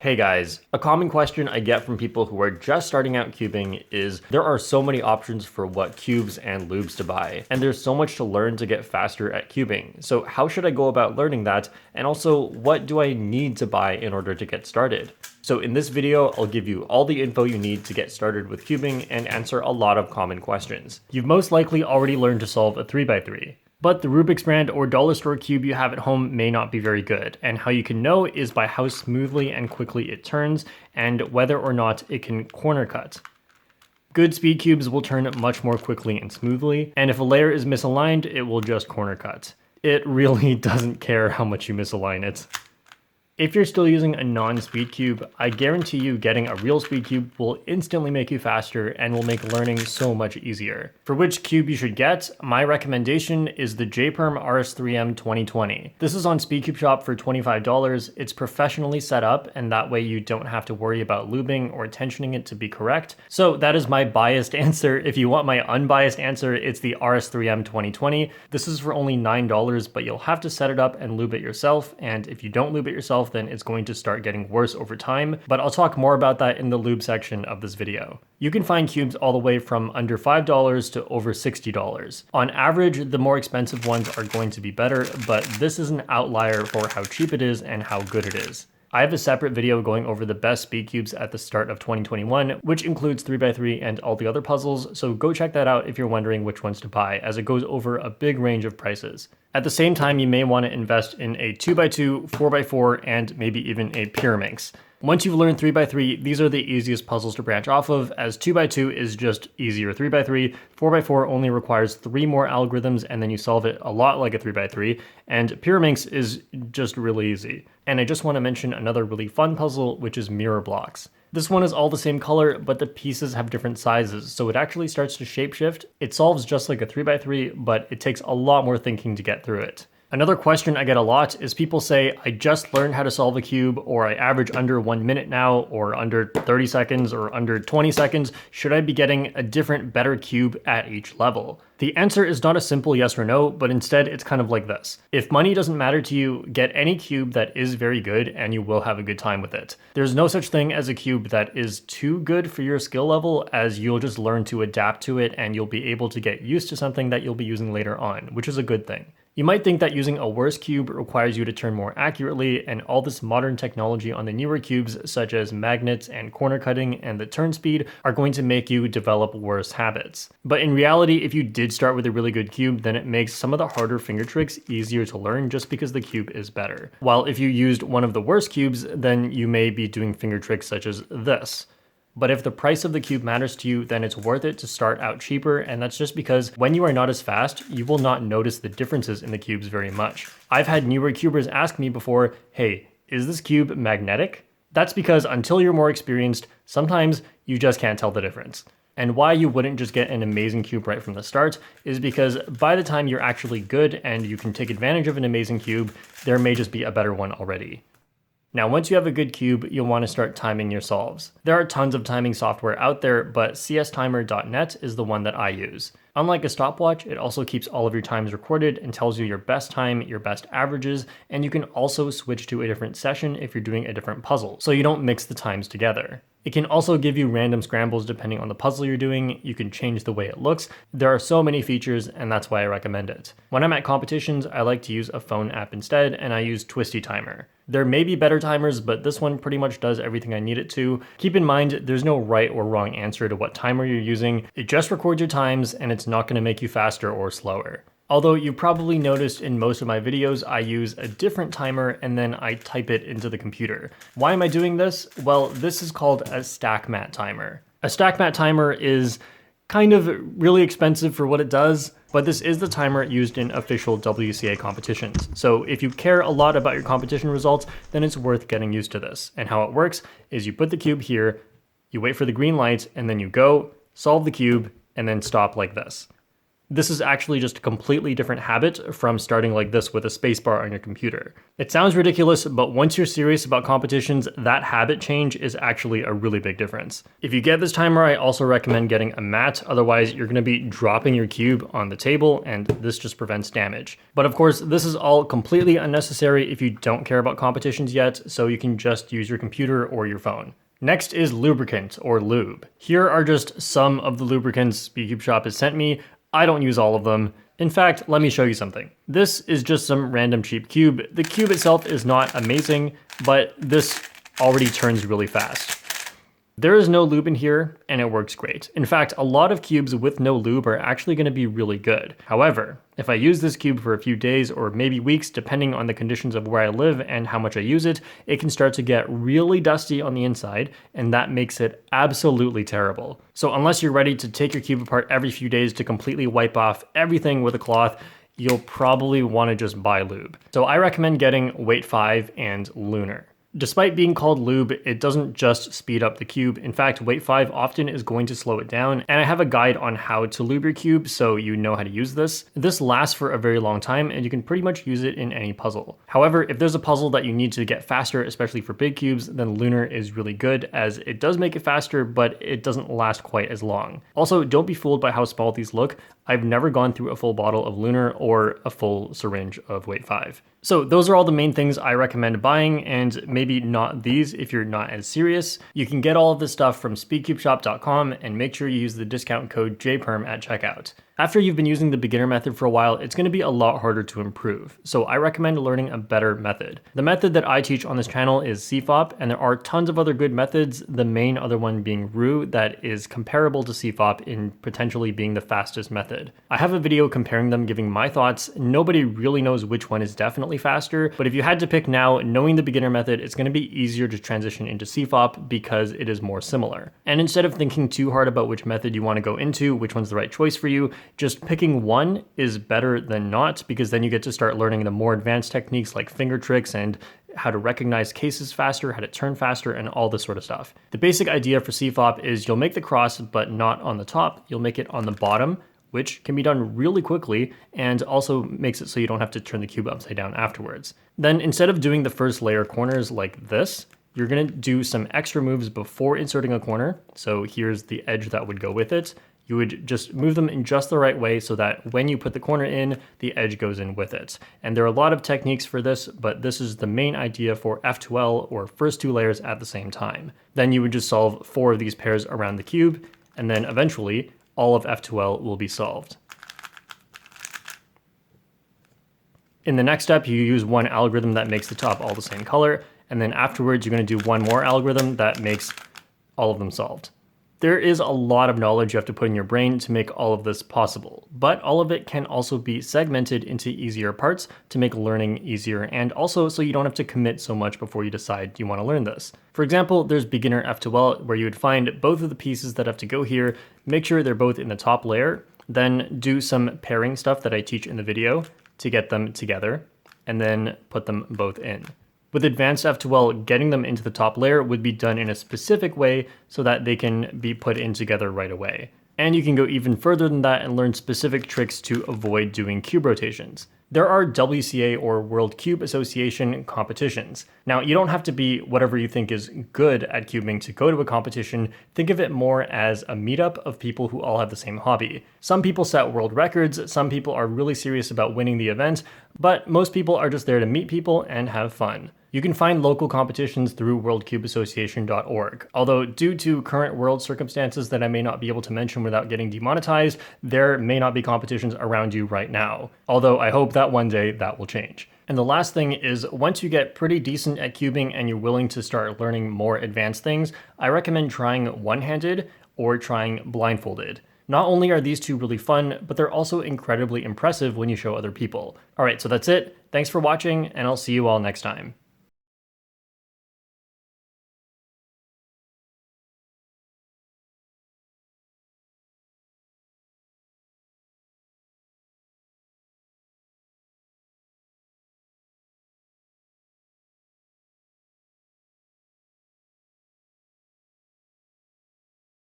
Hey guys, a common question I get from people who are just starting out cubing is there are so many options for what cubes and lubes to buy, and there's so much to learn to get faster at cubing. So how should I go about learning that? And also, what do I need to buy in order to get started? So in this video, I'll give you all the info you need to get started with cubing and answer a lot of common questions. You've most likely already learned to solve a 3x3. But the Rubik's brand or dollar store cube you have at home may not be very good, and how you can know is by how smoothly and quickly it turns, and whether or not it can corner cut. Good speed cubes will turn much more quickly and smoothly, and if a layer is misaligned, it will just corner cut. It really doesn't care how much you misalign it. If you're still using a non-speed cube, I guarantee you getting a real speed cube will instantly make you faster and will make learning so much easier. For which cube you should get, my recommendation is the J-Perm RS3M 2020. This is on Speedcube Shop for $25. It's professionally set up, and that way you don't have to worry about lubing or tensioning it to be correct. So that is my biased answer. If you want my unbiased answer, it's the RS3M 2020. This is for only $9, but you'll have to set it up and lube it yourself, and if you don't lube it yourself, then it's going to start getting worse over time, but I'll talk more about that in the lube section of this video. You can find cubes all the way from under $5 to over $60. On average, the more expensive ones are going to be better, but this is an outlier for how cheap it is and how good it is. I have a separate video going over the best speed cubes at the start of 2021, which includes 3x3 and all the other puzzles, so go check that out if you're wondering which ones to buy, as it goes over a big range of prices. At the same time, you may want to invest in a 2x2, 4x4, and maybe even a Pyraminx. Once you've learned 3x3, these are the easiest puzzles to branch off of, as 2x2 is just easier 3x3, 4x4 only requires 3 more algorithms and then you solve it a lot like a 3x3, and Pyraminx is just really easy. And I just want to mention another really fun puzzle, which is mirror blocks. This one is all the same color, but the pieces have different sizes, so it actually starts to shapeshift. It solves just like a 3x3, but it takes a lot more thinking to get through it. Another question I get a lot is people say, I just learned how to solve a cube, or I average under 1 minute now, or under 30 seconds, or under 20 seconds. Should I be getting a different, better cube at each level? The answer is not a simple yes or no, but instead it's kind of like this. If money doesn't matter to you, get any cube that is very good and you will have a good time with it. There's no such thing as a cube that is too good for your skill level, as you'll just learn to adapt to it and you'll be able to get used to something that you'll be using later on, which is a good thing. You might think that using a worse cube requires you to turn more accurately, and all this modern technology on the newer cubes, such as magnets and corner cutting and the turn speed, are going to make you develop worse habits. But in reality, if you did start with a really good cube, then it makes some of the harder finger tricks easier to learn just because the cube is better. While if you used one of the worst cubes, then you may be doing finger tricks such as this. But if the price of the cube matters to you, then it's worth it to start out cheaper, and that's just because when you are not as fast, you will not notice the differences in the cubes very much. I've had newer cubers ask me before, hey, is this cube magnetic? That's because until you're more experienced, sometimes you just can't tell the difference. And why you wouldn't just get an amazing cube right from the start is because by the time you're actually good and you can take advantage of an amazing cube, there may just be a better one already. Now, once you have a good cube, you'll want to start timing your solves. There are tons of timing software out there, but cstimer.net is the one that I use. Unlike a stopwatch, it also keeps all of your times recorded and tells you your best time, your best averages, and you can also switch to a different session if you're doing a different puzzle, so you don't mix the times together. It can also give you random scrambles depending on the puzzle you're doing. You can change the way it looks. There are so many features, and that's why I recommend it. When I'm at competitions, I like to use a phone app instead, and I use Twisty Timer. There may be better timers, but this one pretty much does everything I need it to. Keep in mind, there's no right or wrong answer to what timer you're using. It just records your times, and it's not going to make you faster or slower. Although you probably noticed in most of my videos, I use a different timer and then I type it into the computer. Why am I doing this? Well, this is called a stack mat timer. A stack mat timer is kind of really expensive for what it does, but this is the timer used in official WCA competitions. So if you care a lot about your competition results, then it's worth getting used to this. And how it works is you put the cube here, you wait for the green light, and then you go, solve the cube, and then stop like this. This is actually just a completely different habit from starting like this with a spacebar on your computer. It sounds ridiculous, but once you're serious about competitions, that habit change is actually a really big difference. If you get this timer, I also recommend getting a mat, otherwise you're going to be dropping your cube on the table and this just prevents damage. But of course, this is all completely unnecessary if you don't care about competitions yet, so you can just use your computer or your phone. Next is lubricant, or lube. Here are just some of the lubricants Speedcube Shop has sent me. I don't use all of them. In fact, let me show you something. This is just some random cheap cube. The cube itself is not amazing, but this already turns really fast. There is no lube in here, and it works great. In fact, a lot of cubes with no lube are actually going to be really good. However, if I use this cube for a few days or maybe weeks, depending on the conditions of where I live and how much I use it, it can start to get really dusty on the inside, and that makes it absolutely terrible. So unless you're ready to take your cube apart every few days to completely wipe off everything with a cloth, you'll probably want to just buy lube. So I recommend getting Weight 5 and Lunar. Despite being called lube, it doesn't just speed up the cube. In fact, Weight 5 often is going to slow it down, and I have a guide on how to lube your cube so you know how to use this. This lasts for a very long time, and you can pretty much use it in any puzzle. However, if there's a puzzle that you need to get faster, especially for big cubes, then Lunar is really good, as it does make it faster, but it doesn't last quite as long. Also, don't be fooled by how small these look. I've never gone through a full bottle of Lunar or a full syringe of Weight 5. So those are all the main things I recommend buying, and maybe not these if you're not as serious. You can get all of this stuff from speedcubeshop.com, and make sure you use the discount code JPERM at checkout. After you've been using the beginner method for a while, it's going to be a lot harder to improve, so I recommend learning a better method. The method that I teach on this channel is CFOP, and there are tons of other good methods, the main other one being Roux, that is comparable to CFOP in potentially being the fastest method. I have a video comparing them, giving my thoughts. Nobody really knows which one is definitely faster, but if you had to pick now, knowing the beginner method, it's going to be easier to transition into CFOP because it is more similar. And instead of thinking too hard about which method you want to go into, which one's the right choice for you, just picking one is better than not, because then you get to start learning the more advanced techniques like finger tricks and how to recognize cases faster, how to turn faster, and all this sort of stuff. The basic idea for CFOP is you'll make the cross, but not on the top. You'll make it on the bottom, which can be done really quickly and also makes it so you don't have to turn the cube upside down afterwards. Then instead of doing the first layer corners like this, you're going to do some extra moves before inserting a corner. So here's the edge that would go with it. You would just move them in just the right way so that when you put the corner in, the edge goes in with it. And there are a lot of techniques for this, but this is the main idea for F2L, or first two layers at the same time. Then you would just solve 4 of these pairs around the cube, and then eventually all of F2L will be solved. In the next step, you use one algorithm that makes the top all the same color, and then afterwards you're going to do one more algorithm that makes all of them solved. There is a lot of knowledge you have to put in your brain to make all of this possible, but all of it can also be segmented into easier parts to make learning easier, and also so you don't have to commit so much before you decide you want to learn this. For example, there's beginner F2L, where you would find both of the pieces that have to go here, make sure they're both in the top layer, then do some pairing stuff that I teach in the video to get them together, and then put them both in. With advanced F2L, getting them into the top layer would be done in a specific way so that they can be put in together right away. And you can go even further than that and learn specific tricks to avoid doing cube rotations. There are WCA, or World Cube Association, competitions. Now, you don't have to be whatever you think is good at cubing to go to a competition. Think of it more as a meetup of people who all have the same hobby. Some people set world records, some people are really serious about winning the event, but most people are just there to meet people and have fun. You can find local competitions through worldcubeassociation.org. Although due to current world circumstances that I may not be able to mention without getting demonetized, there may not be competitions around you right now. Although I hope that one day that will change. And the last thing is, once you get pretty decent at cubing and you're willing to start learning more advanced things, I recommend trying one-handed or trying blindfolded. Not only are these two really fun, but they're also incredibly impressive when you show other people. Alright, so that's it. Thanks for watching, and I'll see you all next time.